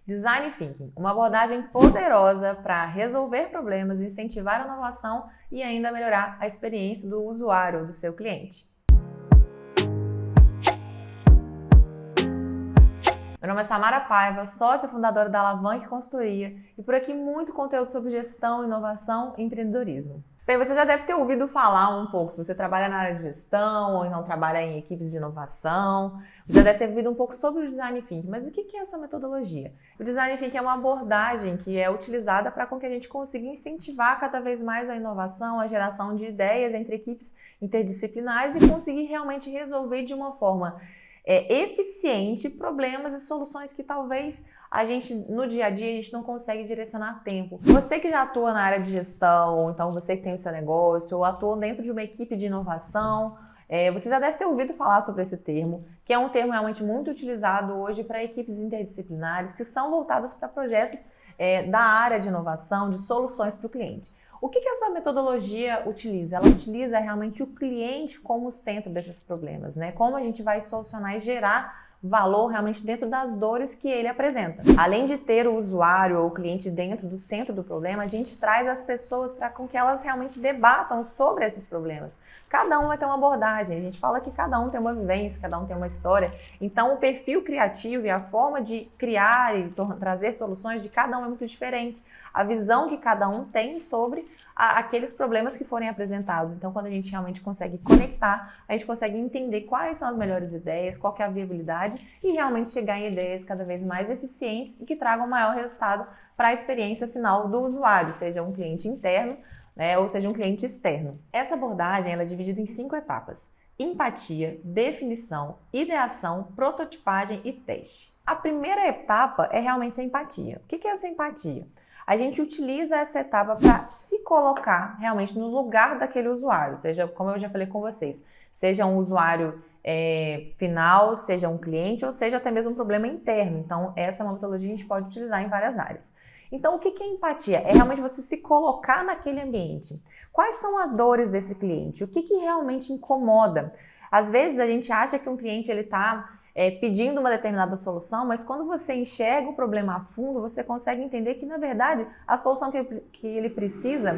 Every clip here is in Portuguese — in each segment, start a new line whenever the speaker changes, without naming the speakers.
Design Thinking, uma abordagem poderosa para resolver problemas, incentivar a inovação e ainda melhorar a experiência do usuário, do seu cliente. Meu nome é Samara Paiva, sócia fundadora da Alavanque Consultoria e por aqui muito conteúdo sobre gestão, inovação e empreendedorismo. Bem, você já deve ter ouvido falar um pouco, se você trabalha na área de gestão ou então trabalha em equipes de inovação, você já deve ter ouvido um pouco sobre o Design Thinking. Mas o que é essa metodologia? O Design Thinking é uma abordagem que é utilizada para que a gente consiga incentivar cada vez mais a inovação, a geração de ideias entre equipes interdisciplinares e conseguir realmente resolver de uma forma eficiente problemas e soluções que talvez a gente, no dia a dia, a gente não consegue direcionar a tempo. Você que já atua na área de gestão, ou então você que tem o seu negócio, ou atua dentro de uma equipe de inovação, você já deve ter ouvido falar sobre esse termo, que é um termo realmente muito utilizado hoje para equipes interdisciplinares que são voltadas para projetos da área de inovação, de soluções para o cliente. O que essa metodologia utiliza? Ela utiliza realmente o cliente como centro desses problemas, né? Como a gente vai solucionar e gerar valor realmente dentro das dores que ele apresenta. Além de ter o usuário ou o cliente dentro do centro do problema, a gente traz as pessoas para que elas realmente debatam sobre esses problemas. Cada um vai ter uma abordagem, a gente fala que cada um tem uma vivência, cada um tem uma história, então o perfil criativo e a forma de criar e trazer soluções de cada um é muito diferente. A visão que cada um tem sobre aqueles problemas que forem apresentados. Então, quando a gente realmente consegue conectar, a gente consegue entender quais são as melhores ideias, qual que é a viabilidade e realmente chegar em ideias cada vez mais eficientes e que tragam maior resultado para a experiência final do usuário, seja um cliente interno, ou seja um cliente externo. Essa abordagem ela é dividida em 5 etapas: empatia, definição, ideação, prototipagem e teste. A primeira etapa é realmente a empatia. O que é essa empatia? A gente utiliza essa etapa para se colocar realmente no lugar daquele usuário, seja, como eu já falei com vocês, seja um usuário final, seja um cliente ou seja até mesmo um problema interno. Então, essa é uma metodologia que a gente pode utilizar em várias áreas. Então, o que é empatia? É realmente você se colocar naquele ambiente. Quais são as dores desse cliente? O que realmente incomoda? Às vezes, a gente acha que um cliente está pedindo uma determinada solução, mas quando você enxerga o problema a fundo, você consegue entender que, na verdade, a solução que ele precisa,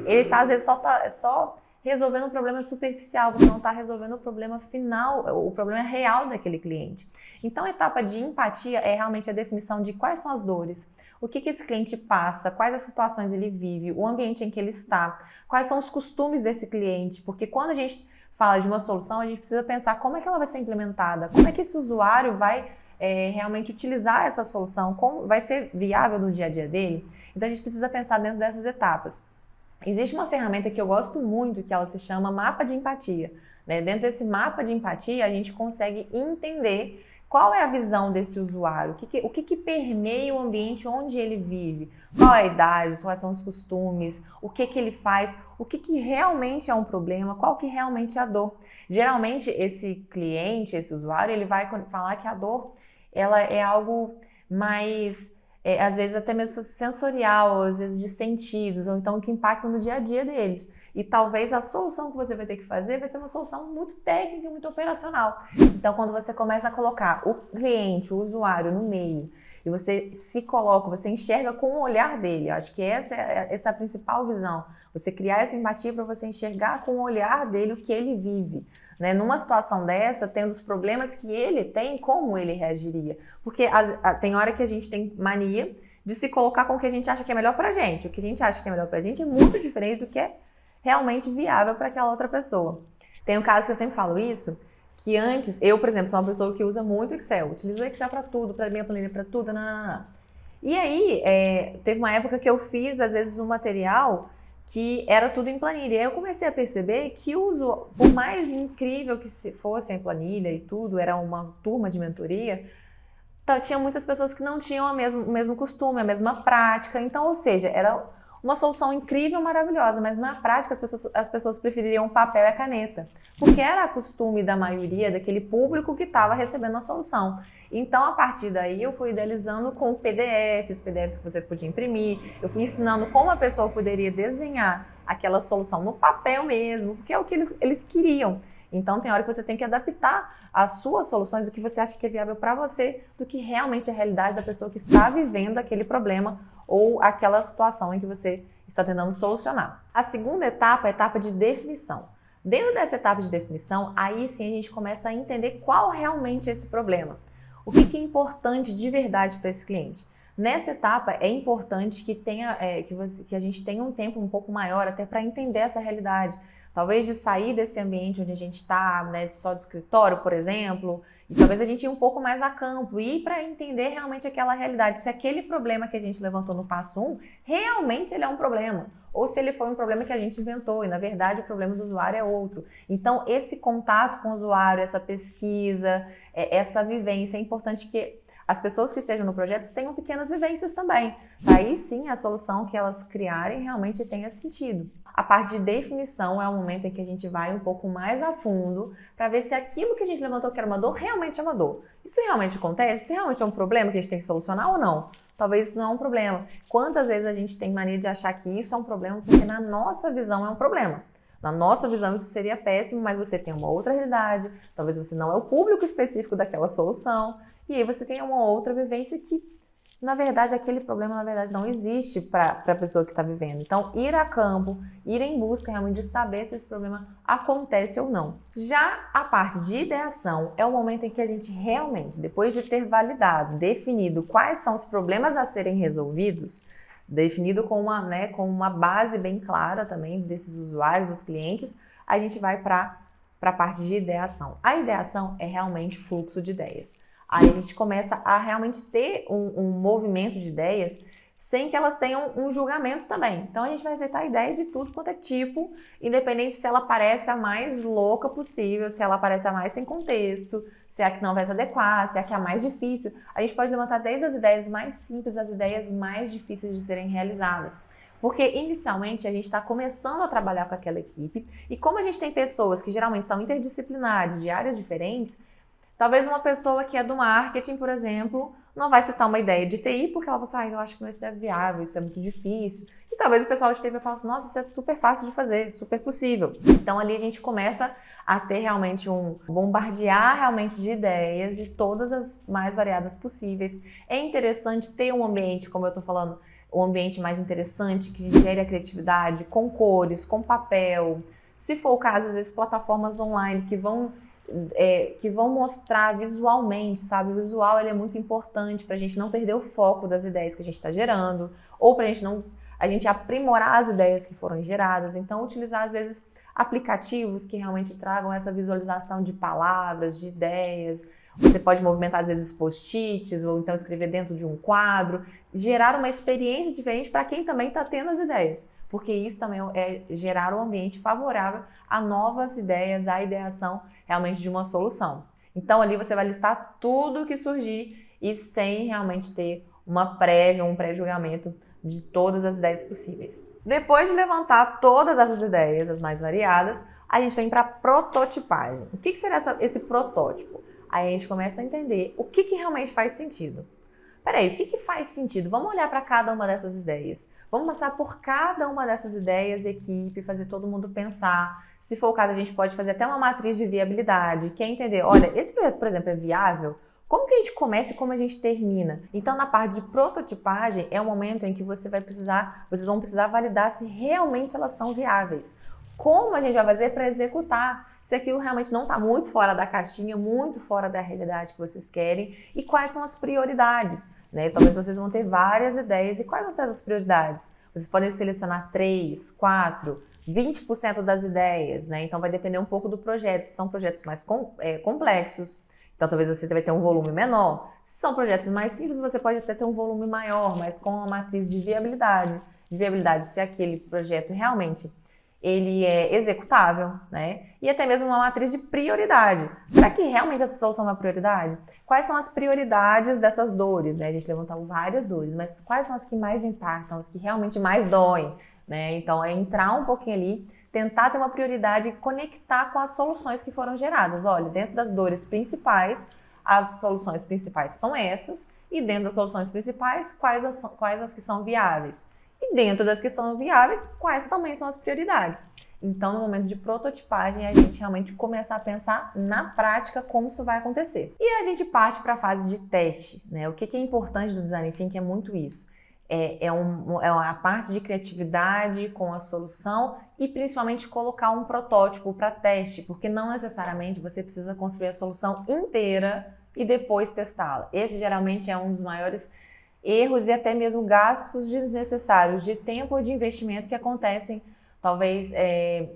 ele está, às vezes, só resolvendo um problema superficial, você não está resolvendo o problema final, o problema real daquele cliente. Então, a etapa de empatia é realmente a definição de quais são as dores, o que esse cliente passa, quais as situações ele vive, o ambiente em que ele está, quais são os costumes desse cliente, porque quando a gente fala de uma solução, a gente precisa pensar como é que ela vai ser implementada, como é que esse usuário vai realmente utilizar essa solução, como vai ser viável no dia a dia dele. Então a gente precisa pensar dentro dessas etapas. Existe uma ferramenta que eu gosto muito, que ela se chama mapa de empatia. Dentro desse mapa de empatia, a gente consegue entender qual é a visão desse usuário, o que permeia o ambiente onde ele vive, qual é a idade, quais são os costumes, o que ele faz, o que realmente é um problema, qual que realmente é a dor. Geralmente esse cliente, esse usuário, ele vai falar que a dor ela é algo mais, às vezes até mesmo sensorial, às vezes de sentidos, ou então que impacta no dia a dia deles. E talvez a solução que você vai ter que fazer vai ser uma solução muito técnica, muito operacional. Então, quando você começa a colocar o cliente, o usuário no meio, e você se coloca, você enxerga com o olhar dele, eu acho que essa é a principal visão. Você criar essa empatia para você enxergar com o olhar dele o que ele vive. Numa situação dessa, tendo os problemas que ele tem, como ele reagiria. Porque tem hora que a gente tem mania de se colocar com o que a gente acha que é melhor pra gente. O que a gente acha que é melhor pra gente é muito diferente do que é realmente viável para aquela outra pessoa. Tem um caso que eu sempre falo isso, que antes, eu, por exemplo, sou uma pessoa que usa muito Excel, utilizo o Excel para tudo, para minha planilha, para tudo, não. E aí, teve uma época que eu fiz, às vezes, um material que era tudo em planilha. E aí eu comecei a perceber que por mais incrível que fosse a planilha e tudo, era uma turma de mentoria, tinha muitas pessoas que não tinham o mesmo costume, a mesma prática. Então, ou seja, era uma solução incrível, maravilhosa, mas na prática as pessoas prefeririam papel e a caneta, porque era costume da maioria daquele público que estava recebendo a solução. Então, a partir daí, eu fui idealizando com PDFs que você podia imprimir, eu fui ensinando como a pessoa poderia desenhar aquela solução no papel mesmo, porque é o que eles queriam. Então tem hora que você tem que adaptar as suas soluções do que você acha que é viável para você, do que realmente é a realidade da pessoa que está vivendo aquele problema ou aquela situação em que você está tentando solucionar. A segunda etapa é a etapa de definição. Dentro dessa etapa de definição, aí sim a gente começa a entender qual realmente é esse problema. O que é importante de verdade para esse cliente? Nessa etapa é importante que a gente tenha um tempo um pouco maior até para entender essa realidade. Talvez de sair desse ambiente onde a gente está, né, só de escritório, por exemplo, e talvez a gente ir um pouco mais a campo e ir para entender realmente aquela realidade, se aquele problema que a gente levantou no passo 1, realmente ele é um problema, ou se ele foi um problema que a gente inventou e na verdade o problema do usuário é outro. Então esse contato com o usuário, essa pesquisa, essa vivência, é importante que as pessoas que estejam no projeto tenham pequenas vivências também. Aí sim a solução que elas criarem realmente tenha sentido. A parte de definição é o momento em que a gente vai um pouco mais a fundo para ver se aquilo que a gente levantou que era uma dor realmente é uma dor. Isso realmente acontece? Isso realmente é um problema que a gente tem que solucionar ou não? Talvez isso não é um problema. Quantas vezes a gente tem mania de achar que isso é um problema porque na nossa visão é um problema? Na nossa visão isso seria péssimo, mas você tem uma outra realidade, talvez você não é o público específico daquela solução, e aí você tem uma outra vivência que, na verdade, aquele problema, na verdade, não existe para a pessoa que está vivendo. Então, ir a campo, ir em busca realmente de saber se esse problema acontece ou não. Já a parte de ideação é o momento em que a gente realmente, depois de ter validado, definido quais são os problemas a serem resolvidos, definido com uma base bem clara também desses usuários, dos clientes, a gente vai para a parte de ideação. A ideação é realmente fluxo de ideias. Aí a gente começa a realmente ter um movimento de ideias sem que elas tenham um julgamento também. Então a gente vai aceitar a ideia de tudo quanto é tipo, independente se ela parece a mais louca possível, se ela parece a mais sem contexto, se é a que não vai se adequar, se é a que é a mais difícil. A gente pode levantar desde as ideias mais simples às ideias mais difíceis de serem realizadas. Porque inicialmente a gente está começando a trabalhar com aquela equipe e como a gente tem pessoas que geralmente são interdisciplinares, de áreas diferentes, talvez uma pessoa que é do marketing, por exemplo, não vai citar uma ideia de TI porque ela vai falar, eu acho que não é viável, isso é muito difícil. E talvez o pessoal de TI vai falar assim, nossa, isso é super fácil de fazer, super possível. Então ali a gente começa a ter realmente bombardear realmente de ideias de todas as mais variadas possíveis. É interessante ter um ambiente, como eu estou falando, um ambiente mais interessante, que gere a criatividade, com cores, com papel. Se for o caso, às vezes plataformas online que vão mostrar visualmente, sabe? O visual ele é muito importante para a gente não perder o foco das ideias que a gente está gerando, ou para a gente aprimorar as ideias que foram geradas. Então, utilizar, às vezes, aplicativos que realmente tragam essa visualização de palavras, de ideias. Você pode movimentar, às vezes, post-its, ou então escrever dentro de um quadro, gerar uma experiência diferente para quem também está tendo as ideias. Porque isso também é gerar um ambiente favorável a novas ideias, a ideação realmente de uma solução. Então ali você vai listar tudo que surgir e sem realmente ter uma prévia, um pré-julgamento de todas as ideias possíveis. Depois de levantar todas essas ideias, as mais variadas, a gente vem para a prototipagem. O que será esse protótipo? Aí a gente começa a entender o que realmente faz sentido. Peraí, o que faz sentido? Vamos olhar para cada uma dessas ideias. Vamos passar por cada uma dessas ideias, equipe, fazer todo mundo pensar. Se for o caso, a gente pode fazer até uma matriz de viabilidade. Quer entender? Olha, esse projeto, por exemplo, é viável? Como que a gente começa e como a gente termina? Então, na parte de prototipagem, é o momento em que vocês vão precisar validar se realmente elas são viáveis. Como a gente vai fazer para executar? Se aquilo realmente não está muito fora da caixinha, muito fora da realidade que vocês querem e quais são as prioridades, né? Talvez vocês vão ter várias ideias e quais vão ser essas prioridades? Vocês podem selecionar 3, 4, 20% das ideias, né? Então vai depender um pouco do projeto. Se são projetos mais complexos, então talvez você vai ter um volume menor. Se são projetos mais simples, você pode até ter um volume maior, mas com uma matriz de viabilidade. De viabilidade, se aquele projeto realmente ele é executável, né? E até mesmo uma matriz de prioridade. Será que realmente essa solução é uma prioridade? Quais são as prioridades dessas dores, né? A gente levantou várias dores, mas quais são as que mais impactam, as que realmente mais doem, né? Então, é entrar um pouquinho ali, tentar ter uma prioridade e conectar com as soluções que foram geradas. Olha, dentro das dores principais, as soluções principais são essas, e dentro das soluções principais, quais as que são viáveis? E dentro das que são viáveis, quais também são as prioridades? Então, no momento de prototipagem, a gente realmente começa a pensar na prática como isso vai acontecer. E a gente parte para a fase de teste, né? O que é importante do Design Thinking é muito isso. É a parte de criatividade com a solução e principalmente colocar um protótipo para teste, porque não necessariamente você precisa construir a solução inteira e depois testá-la. Esse geralmente é um dos maiores erros e até mesmo gastos desnecessários de tempo ou de investimento que acontecem talvez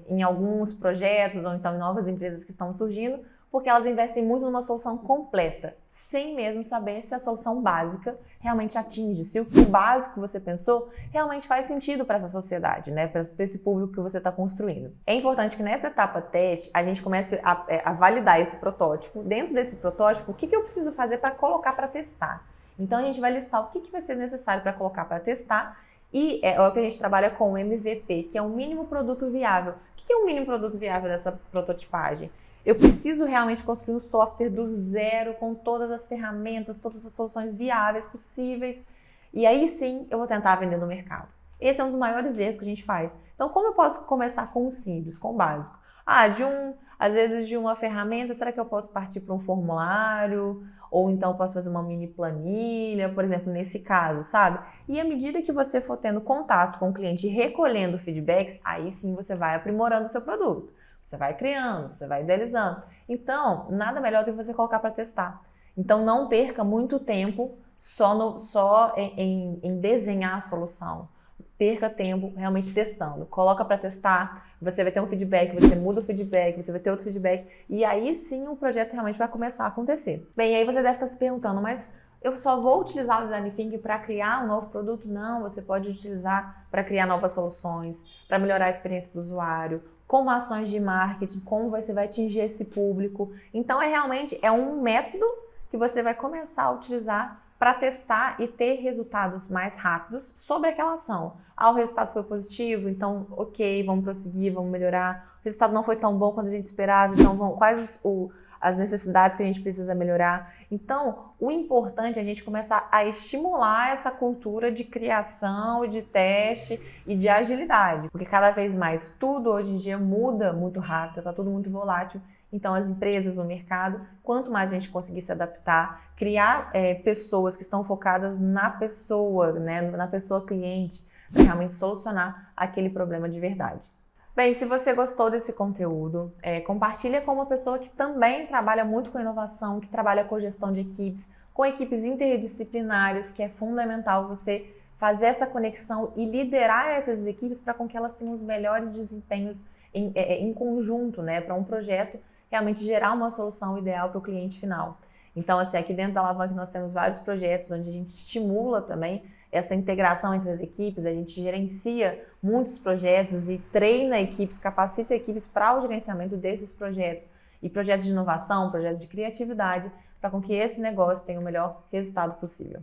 em alguns projetos ou então em novas empresas que estão surgindo, porque elas investem muito numa solução completa, sem mesmo saber se a solução básica realmente atinge, se o básico que você pensou realmente faz sentido para essa sociedade, né? Para esse público que você está construindo. É importante que nessa etapa teste a gente comece a validar esse protótipo. Dentro desse protótipo, o que eu preciso fazer para colocar para testar? Então a gente vai listar o que vai ser necessário para colocar para testar. E é o que a gente trabalha com o MVP, que é o mínimo produto viável. O que é o mínimo produto viável dessa prototipagem? Eu preciso realmente construir um software do zero, com todas as ferramentas, todas as soluções viáveis possíveis. E aí sim eu vou tentar vender no mercado. Esse é um dos maiores erros que a gente faz. Então, como eu posso começar com o simples, com o básico? Às vezes de uma ferramenta, será que eu posso partir para um formulário? Ou então eu posso fazer uma mini planilha, por exemplo, nesse caso, sabe? E à medida que você for tendo contato com o cliente e recolhendo feedbacks, aí sim você vai aprimorando o seu produto. Você vai criando, você vai idealizando. Então, nada melhor do que você colocar para testar. Então, não perca muito tempo só em desenhar a solução. Perca tempo realmente testando. Coloca para testar, você vai ter um feedback, você muda o feedback, você vai ter outro feedback, e aí sim o projeto realmente vai começar a acontecer. Bem, aí você deve estar se perguntando, mas eu só vou utilizar o Design Thinking para criar um novo produto? Não, você pode utilizar para criar novas soluções, para melhorar a experiência do usuário, como ações de marketing, como você vai atingir esse público. Então, realmente um método que você vai começar a utilizar para testar e ter resultados mais rápidos sobre aquela ação. O resultado foi positivo, então ok, vamos prosseguir, vamos melhorar. O resultado não foi tão bom quanto a gente esperava, então quais as necessidades que a gente precisa melhorar. Então, o importante é a gente começar a estimular essa cultura de criação, de teste e de agilidade, porque cada vez mais tudo hoje em dia muda muito rápido, está tudo muito volátil. Então, as empresas, o mercado, quanto mais a gente conseguir se adaptar, criar pessoas que estão focadas na pessoa, né, na pessoa cliente, para realmente solucionar aquele problema de verdade. Bem, se você gostou desse conteúdo, compartilha com uma pessoa que também trabalha muito com inovação, que trabalha com gestão de equipes, com equipes interdisciplinares, que é fundamental você fazer essa conexão e liderar essas equipes para com que elas tenham os melhores desempenhos em conjunto, né, para um projeto realmente gerar uma solução ideal para o cliente final. Então, assim, aqui dentro da Alavanque nós temos vários projetos onde a gente estimula também essa integração entre as equipes, a gente gerencia muitos projetos e treina equipes, capacita equipes para o gerenciamento desses projetos e projetos de inovação, projetos de criatividade, para com que esse negócio tenha o melhor resultado possível.